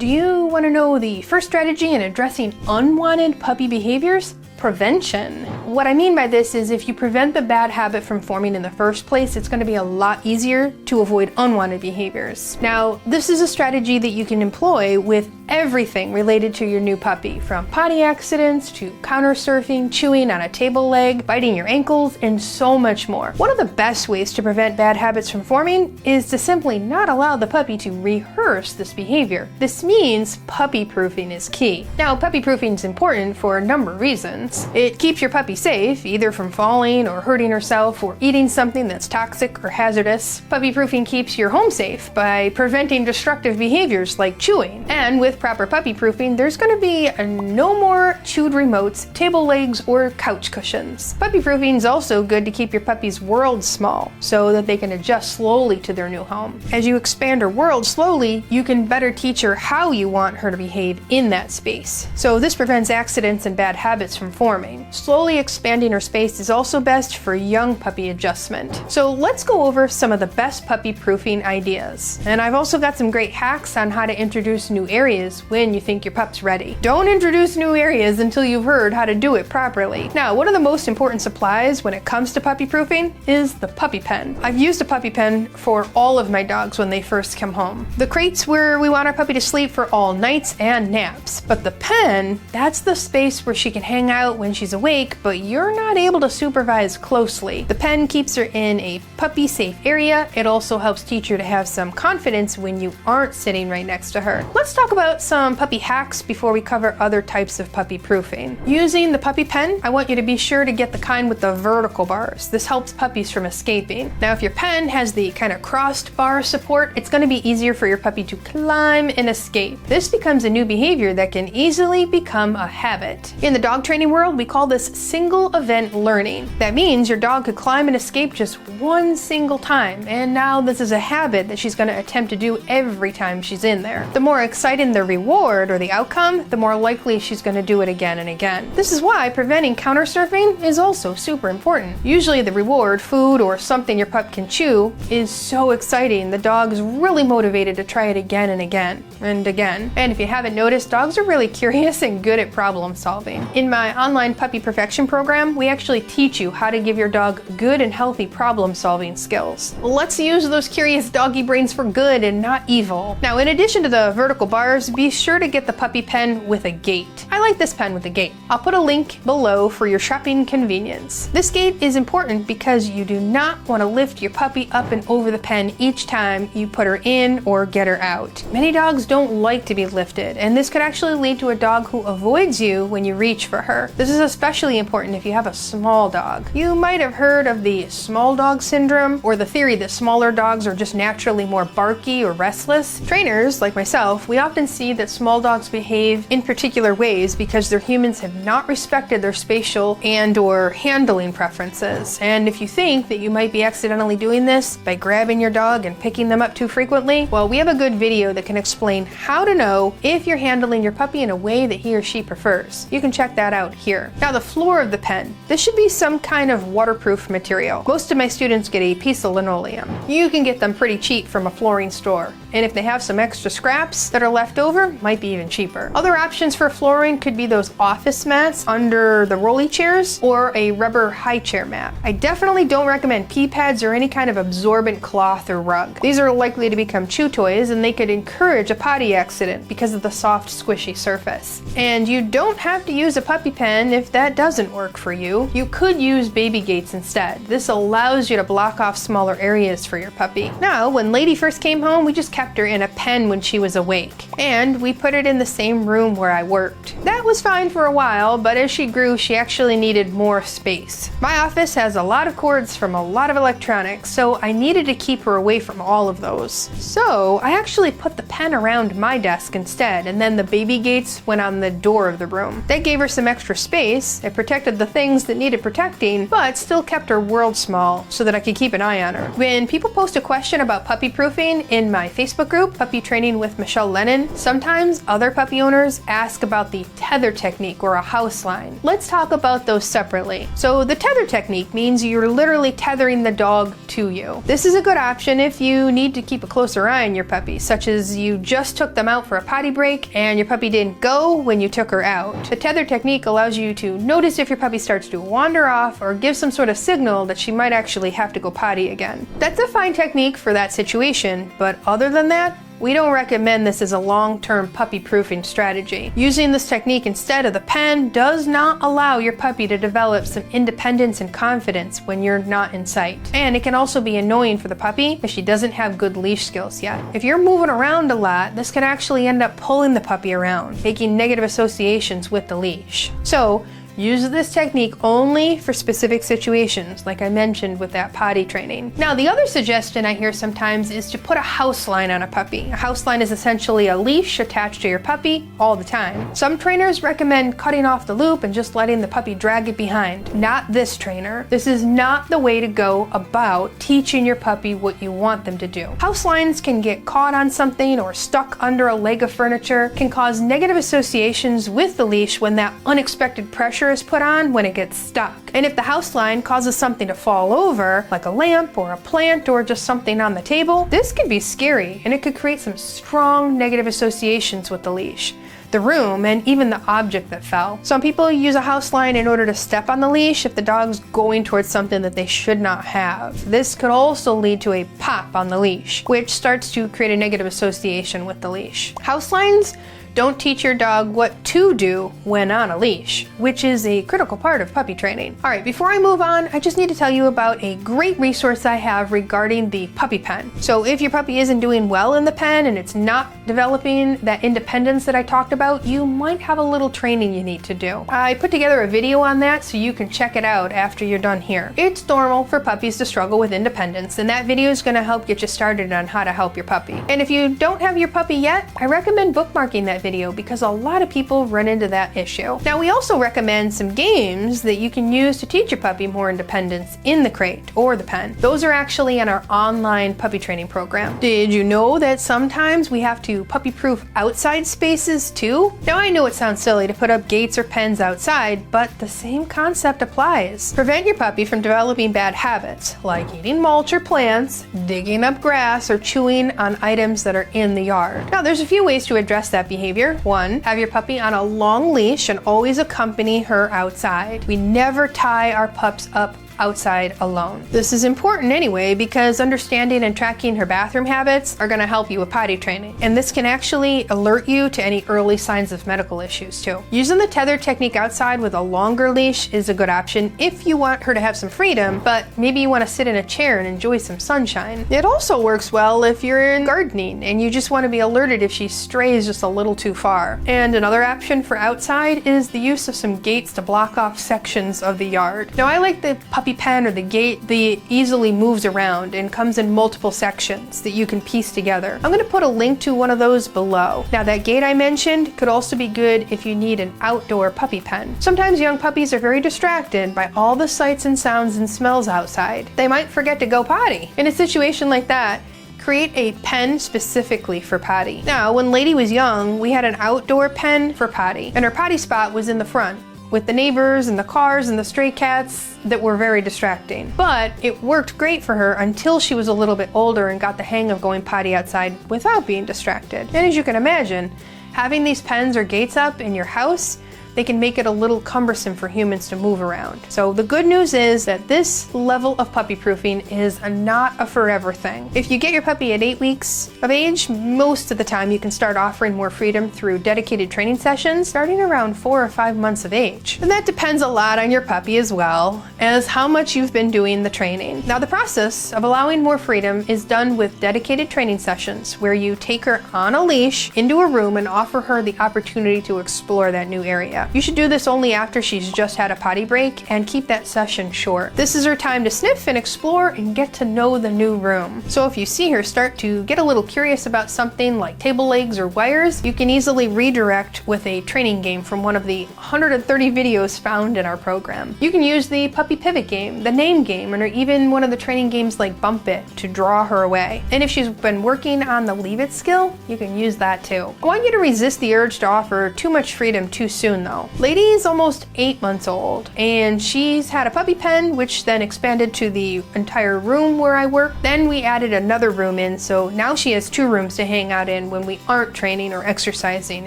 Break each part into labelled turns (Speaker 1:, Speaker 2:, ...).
Speaker 1: Do you want to know the first strategy in addressing unwanted puppy behaviors? Prevention. What I mean by this is if you prevent the bad habit from forming in the first place, it's going to be a lot easier to avoid unwanted behaviors. Now, this is a strategy that you can employ with everything related to your new puppy, from potty accidents to counter surfing, chewing on a table leg, biting your ankles, and so much more. One of the best ways to prevent bad habits from forming is to simply not allow the puppy to rehearse this behavior. This means puppy proofing is key. Now, puppy proofing is important for a number of reasons. It keeps your puppy safe, either from falling or hurting herself or eating something that's toxic or hazardous. Puppy proofing keeps your home safe by preventing destructive behaviors like chewing. And with proper puppy proofing, there's going to be no more chewed remotes, table legs, or couch cushions. Puppy proofing is also good to keep your puppy's world small so that they can adjust slowly to their new home. As you expand her world slowly, you can better teach her how you want her to behave in that space. So this prevents accidents and bad habits from forming. Slowly expanding her space is also best for young puppy adjustment. So let's go over some of the best puppy proofing ideas. And I've also got some great hacks on how to introduce new areas when you think your pup's ready. Don't introduce new areas until you've heard how to do it properly. Now, one of the most important supplies when it comes to puppy proofing is the puppy pen. I've used a puppy pen for all of my dogs when they first come home. The crate's where we want our puppy to sleep for all nights and naps, but the pen, that's the space where she can hang out when she's awake, but you're not able to supervise closely. The pen keeps her in a puppy safe area. It also helps teach her to have some confidence when you aren't sitting right next to her. Let's talk about some puppy hacks before we cover other types of puppy proofing. Using the puppy pen, I want you to be sure to get the kind with the vertical bars. This helps puppies from escaping. Now, if your pen has the kind of crossed bar support, it's going to be easier for your puppy to climb and escape. This becomes a new behavior that can easily become a habit. In the dog training world, we call this single event learning. That means your dog could climb and escape just one single time, and now this is a habit that she's going to attempt to do every time she's in there. The more exciting the reward or the outcome, the more likely she's going to do it again and again. This is why preventing counter surfing is also super important. Usually the reward, food, or something your pup can chew, is so exciting the dog's really motivated to try it again and again and again. And if you haven't noticed, dogs are really curious and good at problem solving. In my online puppy perfection program, we actually teach you how to give your dog good and healthy problem solving skills. Let's use those curious doggy brains for good and not evil. Now, in addition to the vertical bars, be sure to get the puppy pen with a gate. I like this pen with a gate. I'll put a link below for your shopping convenience. This gate is important because you do not want to lift your puppy up and over the pen each time you put her in or get her out. Many dogs don't like to be lifted, and this could actually lead to a dog who avoids you when you reach for her. This is especially important if you have a small dog. You might have heard of the small dog syndrome, or the theory that smaller dogs are just naturally more barky or restless. Trainers, like myself, we often see that small dogs behave in particular ways because their humans have not respected their spatial and/or handling preferences. And if you think that you might be accidentally doing this by grabbing your dog and picking them up too frequently, well, we have a good video that can explain how to know if you're handling your puppy in a way that he or she prefers. You can check that out here. Now, the floor of the pen. This should be some kind of waterproof material. Most of my students get a piece of linoleum. You can get them pretty cheap from a flooring store. And if they have some extra scraps that are left over, might be even cheaper. Other options for flooring could be those office mats under the rolly chairs or a rubber high chair mat. I definitely don't recommend pee pads or any kind of absorbent cloth or rug. These are likely to become chew toys, and they could encourage a potty accident because of the soft, squishy surface. And you don't have to use a puppy pen if that doesn't work for you. You could use baby gates instead. This allows you to block off smaller areas for your puppy. Now, when Lady first came home, we just kept her in a pen when she was awake, and we put it in the same room where I worked. That was fine for a while, but as she grew, she actually needed more space. My office has a lot of cords from a lot of electronics, so I needed to keep her away from all of those. So I actually put the pen around my desk instead, and then the baby gates went on the door of the room. That gave her some extra space. It protected the things that needed protecting, but still kept her world small so that I could keep an eye on her. When people post a question about puppy proofing in my Facebook group, Puppy Training with Michele Lennon, sometimes other puppy owners ask about the tether technique or a house line. Let's talk about those separately. So the tether technique means you're literally tethering the dog to you. This is a good option if you need to keep a closer eye on your puppy, such as you just took them out for a potty break and your puppy didn't go when you took her out. The tether technique allows you to notice if your puppy starts to wander off or give some sort of signal that she might actually have to go potty again. That's a fine technique for that situation, but other than that, we don't recommend this as a long-term puppy proofing strategy. Using this technique instead of the pen does not allow your puppy to develop some independence and confidence when you're not in sight. And it can also be annoying for the puppy if she doesn't have good leash skills yet. If you're moving around a lot, this can actually end up pulling the puppy around, making negative associations with the leash. So, use this technique only for specific situations, like I mentioned with that potty training. Now, the other suggestion I hear sometimes is to put a house line on a puppy. A house line is essentially a leash attached to your puppy all the time. Some trainers recommend cutting off the loop and just letting the puppy drag it behind. Not this trainer. This is not the way to go about teaching your puppy what you want them to do. House lines can get caught on something or stuck under a leg of furniture, can cause negative associations with the leash when that unexpected pressure is put on when it gets stuck. And if the house line causes something to fall over, like a lamp or a plant or just something on the table, this could be scary and it could create some strong negative associations with the leash, the room, and even the object that fell. Some people use a house line in order to step on the leash if the dog's going towards something that they should not have. This could also lead to a pop on the leash, which starts to create a negative association with the leash. House lines don't teach your dog what to do when on a leash, which is a critical part of puppy training. All right, before I move on, I just need to tell you about a great resource I have regarding the puppy pen. So if your puppy isn't doing well in the pen and it's not developing that independence that I talked about, you might have a little training you need to do. I put together a video on that so you can check it out after you're done here. It's normal for puppies to struggle with independence, and that video is going to help get you started on how to help your puppy. And if you don't have your puppy yet, I recommend bookmarking that video because a lot of people run into that issue. Now, we also recommend some games that you can use to teach your puppy more independence in the crate or the pen. Those are actually in our online puppy training program. Did you know that sometimes we have to puppy-proof outside spaces too? Now, I know it sounds silly to put up gates or pens outside, but the same concept applies. Prevent your puppy from developing bad habits, like eating mulch or plants, digging up grass, or chewing on items that are in the yard. Now, there's a few ways to address that behavior. One, have your puppy on a long leash and always accompany her outside. We never tie our pups up outside alone. This is important anyway because understanding and tracking her bathroom habits are going to help you with potty training. And this can actually alert you to any early signs of medical issues too. Using the tether technique outside with a longer leash is a good option if you want her to have some freedom, but maybe you want to sit in a chair and enjoy some sunshine. It also works well if you're in gardening and you just want to be alerted if she strays just a little too far. And another option for outside is the use of some gates to block off sections of the yard. Now, I like the puppy pen or the gate that easily moves around and comes in multiple sections that you can piece together. I'm going to put a link to one of those below. Now, that gate I mentioned could also be good if you need an outdoor puppy pen. Sometimes young puppies are very distracted by all the sights and sounds and smells outside. They might forget to go potty. In a situation like that, create a pen specifically for potty. Now, when Lady was young, we had an outdoor pen for potty, and her potty spot was in the front, with the neighbors and the cars and the stray cats that were very distracting. But it worked great for her until she was a little bit older and got the hang of going potty outside without being distracted. And as you can imagine, having these pens or gates up in your house, they can make it a little cumbersome for humans to move around. So the good news is that this level of puppy proofing is not a forever thing. If you get your puppy at 8 weeks of age, most of the time you can start offering more freedom through dedicated training sessions starting around 4 or 5 months of age. And that depends a lot on your puppy as well as how much you've been doing the training. Now, the process of allowing more freedom is done with dedicated training sessions where you take her on a leash into a room and offer her the opportunity to explore that new area. You should do this only after she's just had a potty break and keep that session short. This is her time to sniff and explore and get to know the new room. So if you see her start to get a little curious about something like table legs or wires, you can easily redirect with a training game from one of the 130 videos found in our program. You can use the puppy pivot game, the name game, or even one of the training games like Bump It to draw her away. And if she's been working on the Leave It skill, you can use that too. I want you to resist the urge to offer too much freedom too soon though. now. Lady's almost 8 months old, and she's had a puppy pen, which then expanded to the entire room where I work. Then we added another room in, so now she has 2 rooms to hang out in when we aren't training or exercising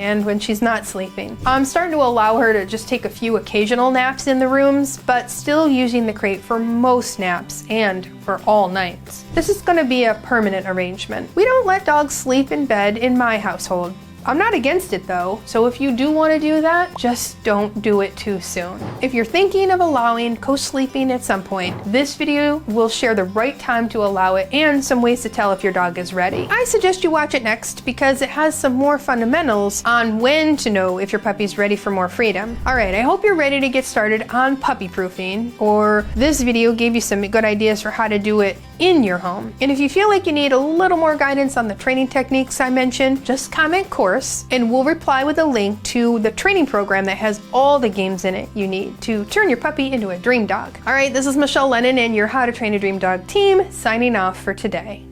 Speaker 1: and when she's not sleeping. I'm starting to allow her to just take a few occasional naps in the rooms, but still using the crate for most naps and for all nights. This is going to be a permanent arrangement. We don't let dogs sleep in bed in my household. I'm not against it though, so if you do want to do that, just don't do it too soon. If you're thinking of allowing co-sleeping at some point, this video will share the right time to allow it and some ways to tell if your dog is ready. I suggest you watch it next because it has some more fundamentals on when to know if your puppy's ready for more freedom. Alright, I hope you're ready to get started on puppy proofing, or this video gave you some good ideas for how to do it in your home. And if you feel like you need a little more guidance on the training techniques I mentioned, just comment course and we'll reply with a link to the training program that has all the games in it you need to turn your puppy into a dream dog. All right, this is Michele Lennon and your How to Train a Dream Dog team signing off for today.